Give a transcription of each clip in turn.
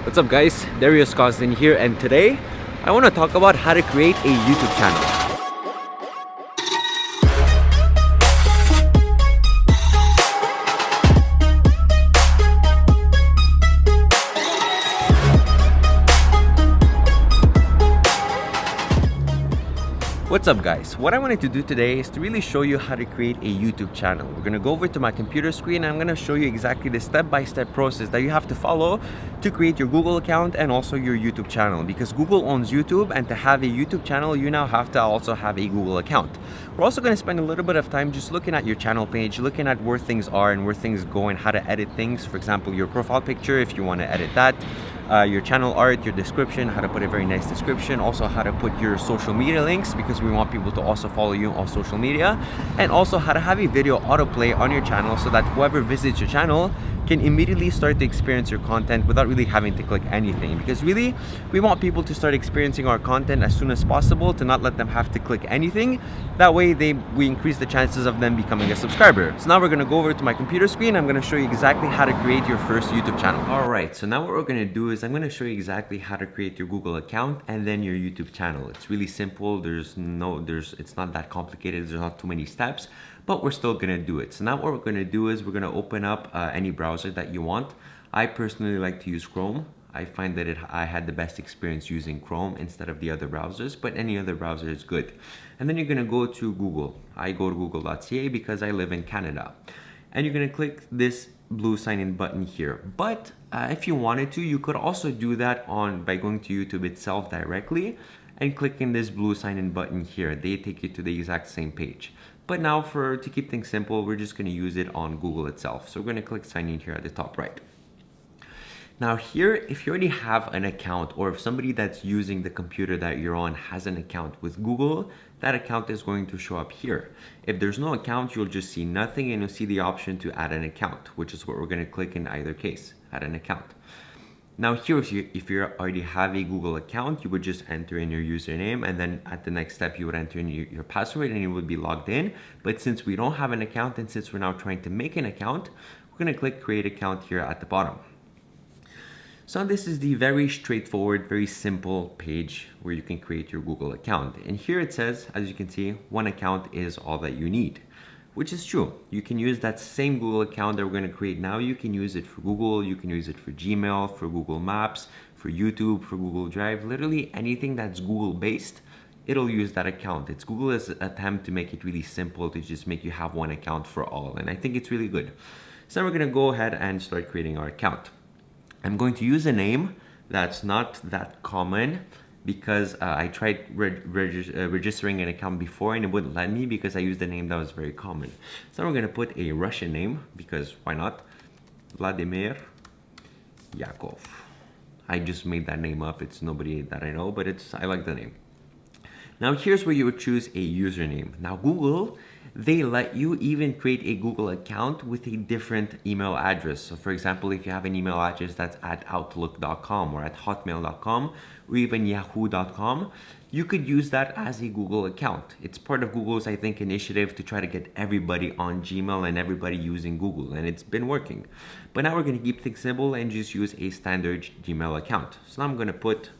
What's up guys, Darius here, and today I want to talk about how to create a YouTube channel. What's up guys, what I wanted to do today is to really show you how to create a YouTube channel. We're going to go over to my computer screen and I'm going to show you exactly the step-by-step process that you have to follow to create your Google account and also your YouTube channel, because Google owns YouTube, and to have a YouTube channel you now have to also have a Google account. We're also going to spend a little bit of time just looking at your channel page, looking at where things are and where things go and how to edit things. For example, your profile picture, if you want to edit that, your channel art, your description, how to put a very nice description, also how to put your social media links, because we want people to also follow you on social media, and also how to have a video autoplay on your channel so that whoever visits your channel can immediately start to experience your content without really having to click anything, because really we want people to start experiencing our content as soon as possible, to not let them have to click anything. That way we increase the chances of them becoming a subscriber. So now we're going to go over to my computer screen. I'm going to show you exactly how to create your first YouTube channel. Alright, so now what we're going to do is I'm going to show you exactly how to create your Google account and then your YouTube channel. It's really simple. It's not that complicated. There's not too many steps, but we're still gonna do it. So now what we're gonna do is we're gonna open up any browser that you want. I personally like to use Chrome. I find that I had the best experience using Chrome instead of the other browsers, but any other browser is good. And then you're gonna go to Google. I go to google.ca because I live in Canada. And you're gonna click this blue sign in button here. But if you wanted to, you could also do that by going to YouTube itself directly and clicking this blue sign in button here. They take you to the exact same page. But now to keep things simple, we're just gonna use it on Google itself. So we're gonna click sign in here at the top right. Now here, if you already have an account, or if somebody that's using the computer that you're on has an account with Google, that account is going to show up here. If there's no account, you'll just see nothing, and you'll see the option to add an account, which is what we're gonna click in either case, add an account. Now here, if you already have a Google account, you would just enter in your username, and then at the next step you would enter in your password and you would be logged in. But since we don't have an account, and since we're now trying to make an account, we're gonna click create account here at the bottom. So this is the very straightforward, very simple page where you can create your Google account. And here it says, as you can see, one account is all that you need, which is true. You can use that same Google account that we're going to create now. You can use it for Google, you can use it for Gmail, for Google Maps, for YouTube, for Google Drive, literally anything that's Google based, it'll use that account. It's Google's attempt to make it really simple, to just make you have one account for all. And I think it's really good. So we're going to go ahead and start creating our account. I'm going to use a name that's not that common, because I tried registering an account before and it wouldn't let me because I used a name that was very common. So we're going to put a Russian name, because why not? Vladimir Yakov. I just made that name up. It's nobody that I know, but I like the name. Now here's where you would choose a username. Now Google, they let you even create a Google account with a different email address. So for example, if you have an email address that's at outlook.com or at hotmail.com or even yahoo.com, you could use that as a Google account. It's part of Google's, I think, initiative to try to get everybody on Gmail and everybody using Google, and it's been working. But now we're going to keep things simple and just use a standard Gmail account. So now I'm going to put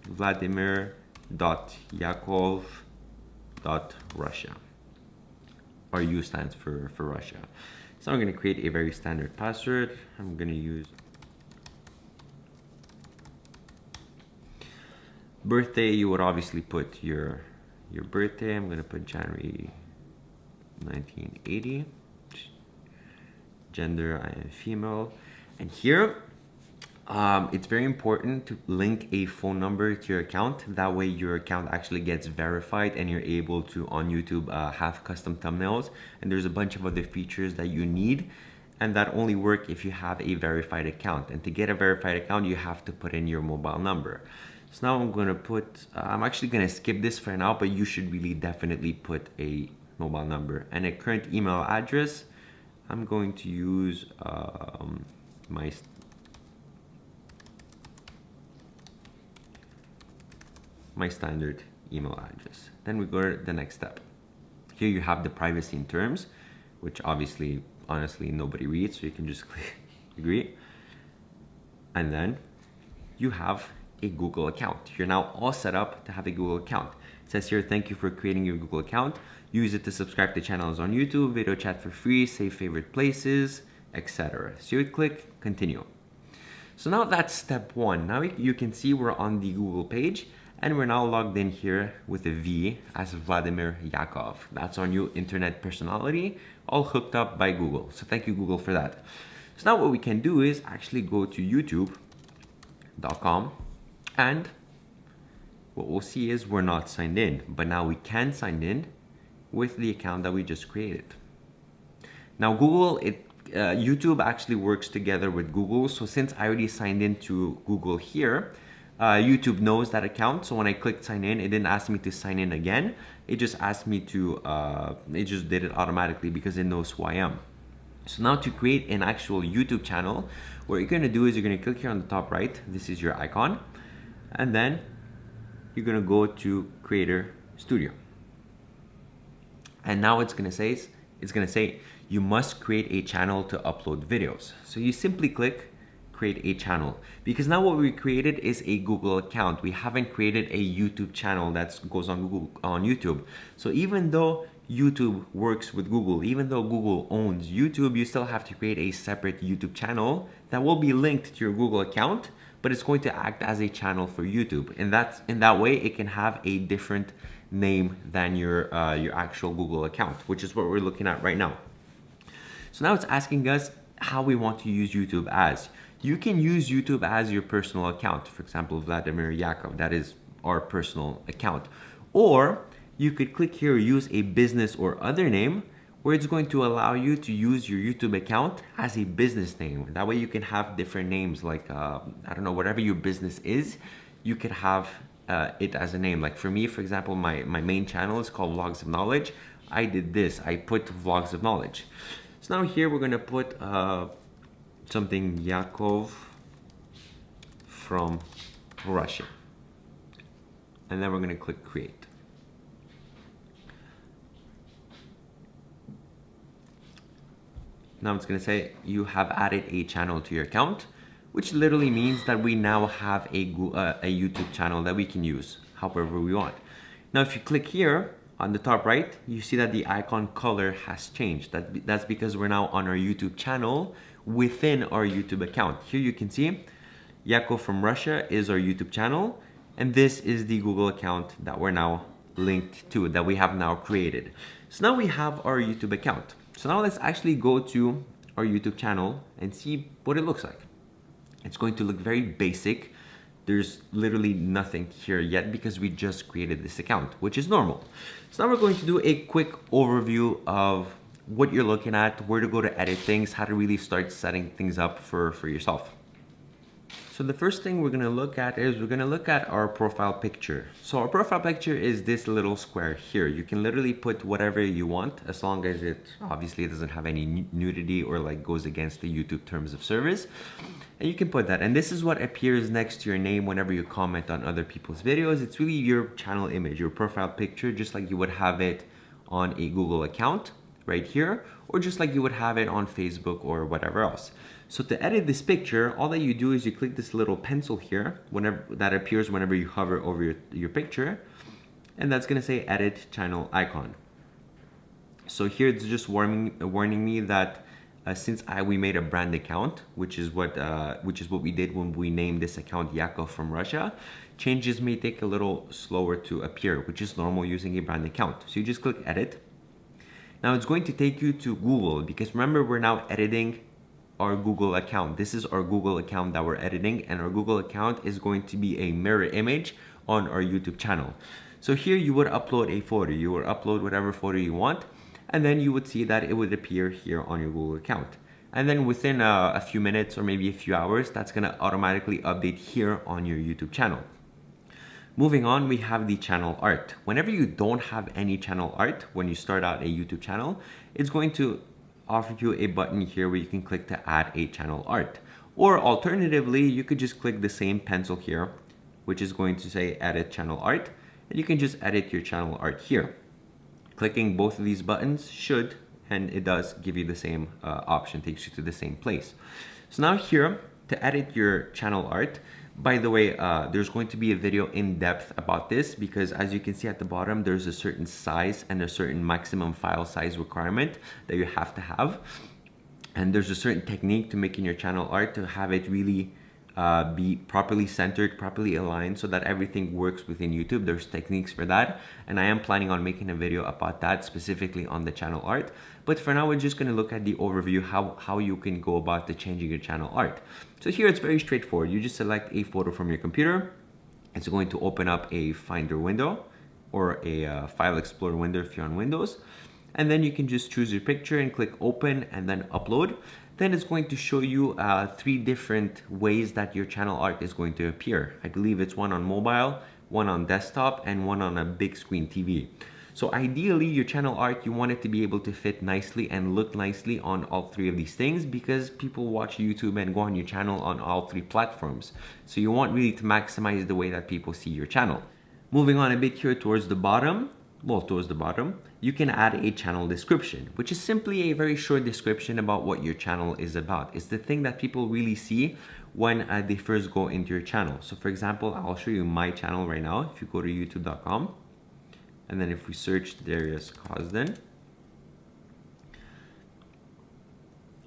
Vladimir.yakov.russia. Or U stands for Russia. So I'm going to create a very standard password. I'm going to use birthday. You would obviously put your birthday. I'm going to put January 1980. Gender, I am female. And here, it's very important to link a phone number to your account. That way your account actually gets verified and you're able to, on YouTube, have custom thumbnails. And there's a bunch of other features that you need, and that only work if you have a verified account. And to get a verified account, you have to put in your mobile number. So now I'm going to I'm actually going to skip this for now, but you should really definitely put a mobile number and a current email address. I'm going to use my standard email address. Then we go to the next step. Here you have the privacy and terms, which honestly, nobody reads, so you can just click agree. And then you have a Google account. You're now all set up to have a Google account. It says here, thank you for creating your Google account. Use it to subscribe to channels on YouTube, video chat for free, save favorite places, etc. So you would click continue. So now that's step one. Now you can see we're on the Google page and we're now logged in here with a V as Vladimir Yakov. That's our new internet personality, all hooked up by Google. So thank you, Google, for that. So now what we can do is actually go to youtube.com, and what we'll see is we're not signed in, but now we can sign in with the account that we just created. Now YouTube actually works together with Google. So since I already signed into Google here, YouTube knows that account. So when I clicked sign in, it didn't ask me to sign in again. It just asked me to, it just did it automatically because it knows who I am. So now to create an actual YouTube channel, what you're gonna do is you're gonna click here on the top right. This is your icon. And then you're gonna go to Creator Studio. And now it's gonna say you must create a channel to upload videos. So you simply click create a channel, because now what we created is a Google account. We haven't created a YouTube channel that goes on YouTube. So even though YouTube works with Google, even though Google owns YouTube, you still have to create a separate YouTube channel that will be linked to your Google account, but it's going to act as a channel for YouTube. And in that way, it can have a different name than your actual Google account, which is what we're looking at right now. So now it's asking us how we want to use YouTube as. You can use YouTube as your personal account. For example, Vladimir Yakov, that is our personal account. Or you could click here, use a business or other name, where it's going to allow you to use your YouTube account as a business name. That way you can have different names, like, I don't know, whatever your business is, you could have it as a name. Like for me, for example, my main channel is called Vlogs of Knowledge. I did this, I put Vlogs of Knowledge. So now here we're gonna put something Yakov from Russia. And then we're gonna click create. Now it's gonna say you have added a channel to your account, which literally means that we now have a YouTube channel that we can use however we want. Now if you click here on the top right, you see that the icon color has changed. That's because we're now on our YouTube channel within our YouTube account. Here you can see Yakov from Russia is our YouTube channel, and this is the Google account that we're now linked to, that we have now created. So now we have our YouTube account. So now let's actually go to our YouTube channel and see what it looks like. It's going to look very basic. There's literally nothing here yet because we just created this account, which is normal. So now we're going to do a quick overview of what you're looking at, where to go to edit things, how to really start setting things up for yourself. So the first thing we're gonna look at is we're gonna look at our profile picture. So our profile picture is this little square here. You can literally put whatever you want, as long as it obviously doesn't have any nudity or like goes against the YouTube terms of service. And you can put that. And this is what appears next to your name whenever you comment on other people's videos. It's really your channel image, your profile picture, just like you would have it on a Google account right here, or just like you would have it on Facebook or whatever else. So to edit this picture, all that you do is you click this little pencil here, whenever that appears whenever you hover over your picture, and that's gonna say edit channel icon. So here it's just warning me that since we made a brand account, which is what we did when we named this account Yakov from Russia, changes may take a little slower to appear, which is normal using a brand account. So you just click edit. Now it's going to take you to Google, because remember, we're now editing our Google account. This is our Google account that we're editing, and our Google account is going to be a mirror image on our YouTube channel. So here you would upload a photo. You would upload whatever photo you want, and then you would see that it would appear here on your Google account. And then within a few minutes or maybe a few hours, that's gonna automatically update here on your YouTube channel. Moving on, we have the channel art. Whenever you don't have any channel art, when you start out a YouTube channel, it's going to offer you a button here where you can click to add a channel art. Or alternatively, you could just click the same pencil here, which is going to say edit channel art, and you can just edit your channel art here. Clicking both of these buttons should, and it does, give you the same option, takes you to the same place. So now here, to edit your channel art, By the way, there's going to be a video in depth about this because as you can see at the bottom, there's a certain size and a certain maximum file size requirement that you have to have. And there's a certain technique to making your channel art to have it really be properly centered, properly aligned so that everything works within YouTube. There's techniques for that. And I am planning on making a video about that specifically on the channel art. But for now, we're just gonna look at the overview, how you can go about the changing your channel art. So here it's very straightforward. You just select a photo from your computer. It's going to open up a Finder window or a File Explorer window if you're on Windows. And then you can just choose your picture and click open and then upload. Then it's going to show you 3 different ways that your channel art is going to appear. I believe it's one on mobile, one on desktop, and one on a big screen TV. So ideally, your channel art, you want it to be able to fit nicely and look nicely on all 3 of these things because people watch YouTube and go on your channel on all 3 platforms. So you want really to maximize the way that people see your channel. Moving on a bit here towards the bottom, you can add a channel description, which is simply a very short description about what your channel is about. It's the thing that people really see when they first go into your channel. So for example, I'll show you my channel right now. If you go to youtube.com, and then if we search Darius Cosden,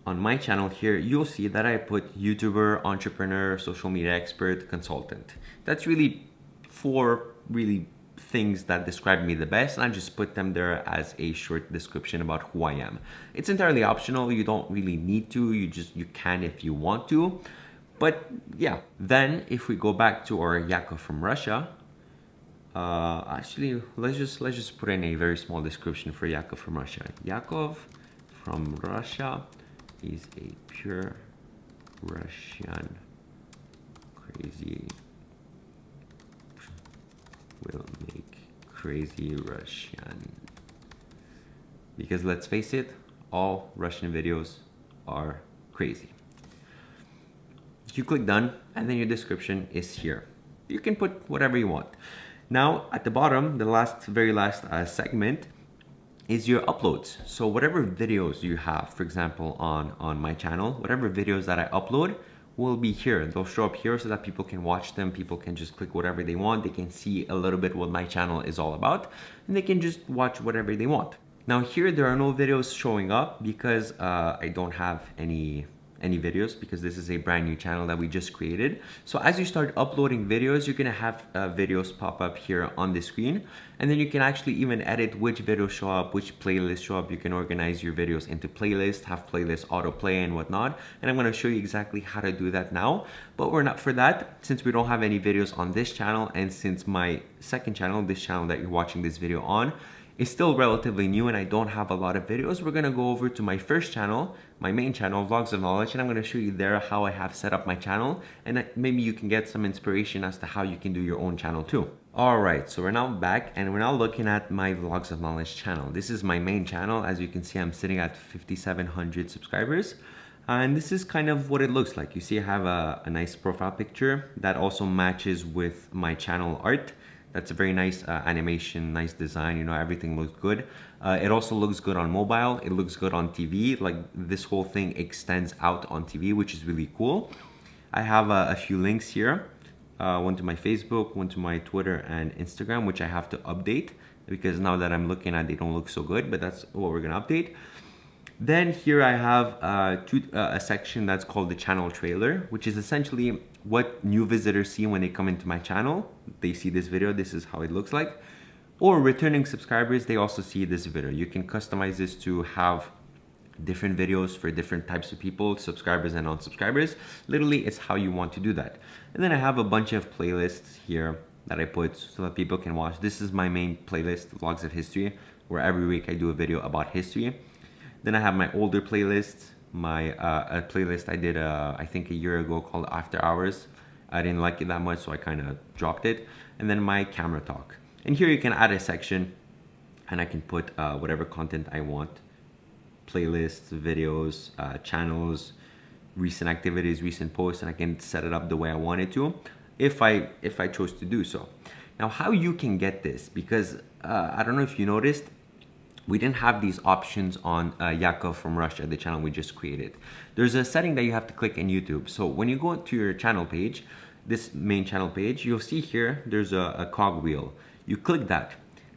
on my channel here, you'll see that I put YouTuber, entrepreneur, social media expert, consultant. That's really 4 really things that describe me the best, and I just put them there as a short description about who I am. It's entirely optional. You don't really need to. You can if you want to. But yeah. Then if we go back to our Yakov from Russia, actually let's just put in a very small description for Yakov from Russia. Yakov from Russia is a pure Russian crazy. Will make crazy Russian. Because let's face it, all Russian videos are crazy. You click done, and then your description is here. You can put whatever you want. Now at the bottom, the very last segment is your uploads. So whatever videos you have, for example, on my channel, whatever videos that I upload will be here. They'll show up here so that people can watch them. People can just click whatever they want. They can see a little bit what my channel is all about, and they can just watch whatever they want. Now here, there are no videos showing up because I don't have any videos because this is a brand new channel that we just created. So as you start uploading videos, you're gonna have videos pop up here on the screen, and then you can actually even edit which videos show up, which playlists show up. You can organize your videos into playlists, have playlists autoplay and whatnot, and I'm gonna show you exactly how to do that now. But we're not for that, since we don't have any videos on this channel, and since my second channel, this channel that you're watching this video on, is still relatively new and I don't have a lot of videos, we're gonna go over to my first channel, my main channel, Vlogs of Knowledge, and I'm gonna show you there how I have set up my channel, and maybe you can get some inspiration as to how you can do your own channel too. Alright, so we're now back and we're now looking at my Vlogs of Knowledge channel. This is my main channel. As you can see, I'm sitting at 5,700 subscribers. And this is kind of what it looks like. You see I have a nice profile picture that also matches with my channel art. That's a very nice animation, nice design, you know, everything looks good. It also looks good on mobile, it looks good on TV, like this whole thing extends out on TV, which is really cool. I have a few links here, one to my Facebook, one to my Twitter and Instagram, which I have to update because now that I'm looking at, they don't look so good, but that's what we're gonna update. Then here I have a section that's called the channel trailer, which is essentially what new visitors see when they come into my channel. They see this video, this is how it looks like. Or returning subscribers, they also see this video. You can customize this to have different videos for different types of people, subscribers and non-subscribers. Literally, it's how you want to do that. And then I have a bunch of playlists here that I put so that people can watch. This is my main playlist, Vlogs of History, where every week I do a video about history. Then I have my older playlists, a playlist I did I think a year ago called After Hours. I didn't like it that much, so I kind of dropped it. And then my camera talk. And here you can add a section and I can put whatever content I want. Playlists, videos, channels, recent activities, recent posts, and I can set it up the way I want it to if I chose to do so. Now how you can get this, because I don't know if you noticed, we didn't have these options on Yakov from Russia, the channel we just created. There's a setting that you have to click in YouTube. So when you go to your channel page, this main channel page, you'll see here, there's a cog wheel. You click that.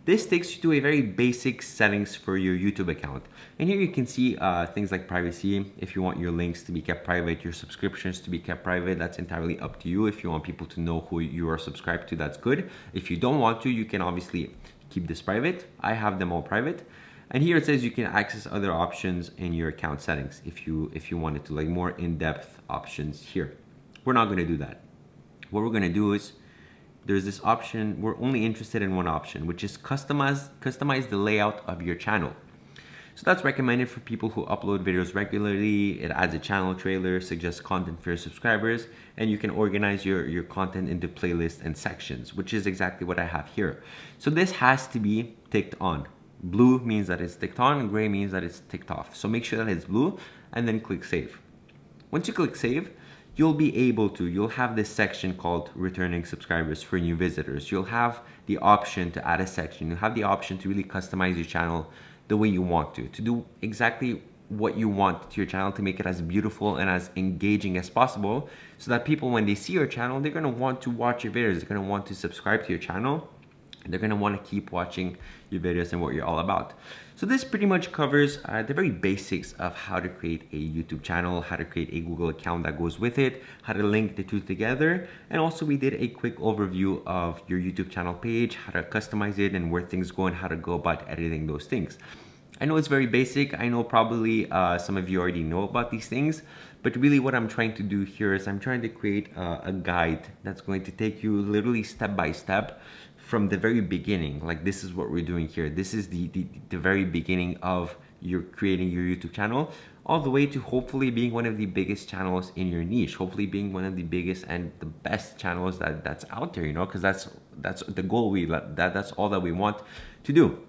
This takes you to a very basic settings for your YouTube account. And here you can see things like privacy. If you want your links to be kept private, your subscriptions to be kept private, that's entirely up to you. If you want people to know who you are subscribed to, that's good. If you don't want to, you can obviously keep this private. I have them all private. And here it says you can access other options in your account settings if you wanted to, like more in-depth options here. We're not going to do that. What we're going to do is, there's this option, we're only interested in one option, which is customize the layout of your channel. So that's recommended for people who upload videos regularly. It adds a channel trailer, suggests content for your subscribers, and you can organize your content into playlists and sections, which is exactly what I have here. So this has to be ticked on. Blue means that it's ticked on, and gray means that it's ticked off. So make sure that it's blue, and then click save. Once you click save, you'll have this section called returning subscribers for new visitors. You'll have the option to add a section. You'll have the option to really customize your channel the way you want to do exactly what you want to your channel, to make it as beautiful and as engaging as possible, so that people, when they see your channel, they're gonna want to watch your videos. They're gonna want to subscribe to your channel. They're gonna want to keep watching your videos and what you're all about. So this pretty much covers the very basics of how to create a YouTube channel, how to create a Google account that goes with it, how to link the two together, and also we did a quick overview of your YouTube channel page, how to customize it and where things go and how to go about editing those things. I know it's very basic. I know probably some of you already know about these things, but really what I'm trying to do here is I'm trying to create a guide that's going to take you literally step by step from the very beginning. Like, this is what we're doing here. This is the very beginning of your creating your YouTube channel, all the way to hopefully being one of the biggest channels in your niche, hopefully being one of the biggest and the best channels that's out there, you know, because that's the goal. That's all that we want to do.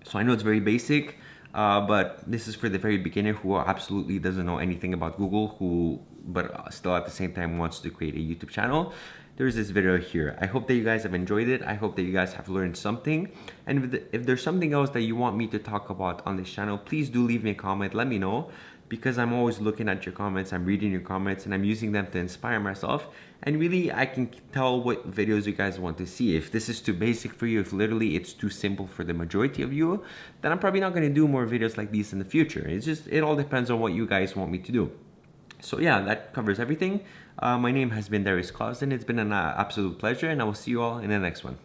So I know it's very basic, but this is for the very beginner who absolutely doesn't know anything about Google, but still at the same time wants to create a YouTube channel. There's this video here. I hope that you guys have enjoyed it. I hope that you guys have learned something. And if there's something else that you want me to talk about on this channel, please do leave me a comment. Let me know, because I'm always looking at your comments. I'm reading your comments and I'm using them to inspire myself. And really, I can tell what videos you guys want to see. If this is too basic for you, if literally it's too simple for the majority of you, then I'm probably not going to do more videos like these in the future. It all depends on what you guys want me to do. So yeah, that covers everything. My name has been Darius, and it's been an absolute pleasure, and I will see you all in the next one.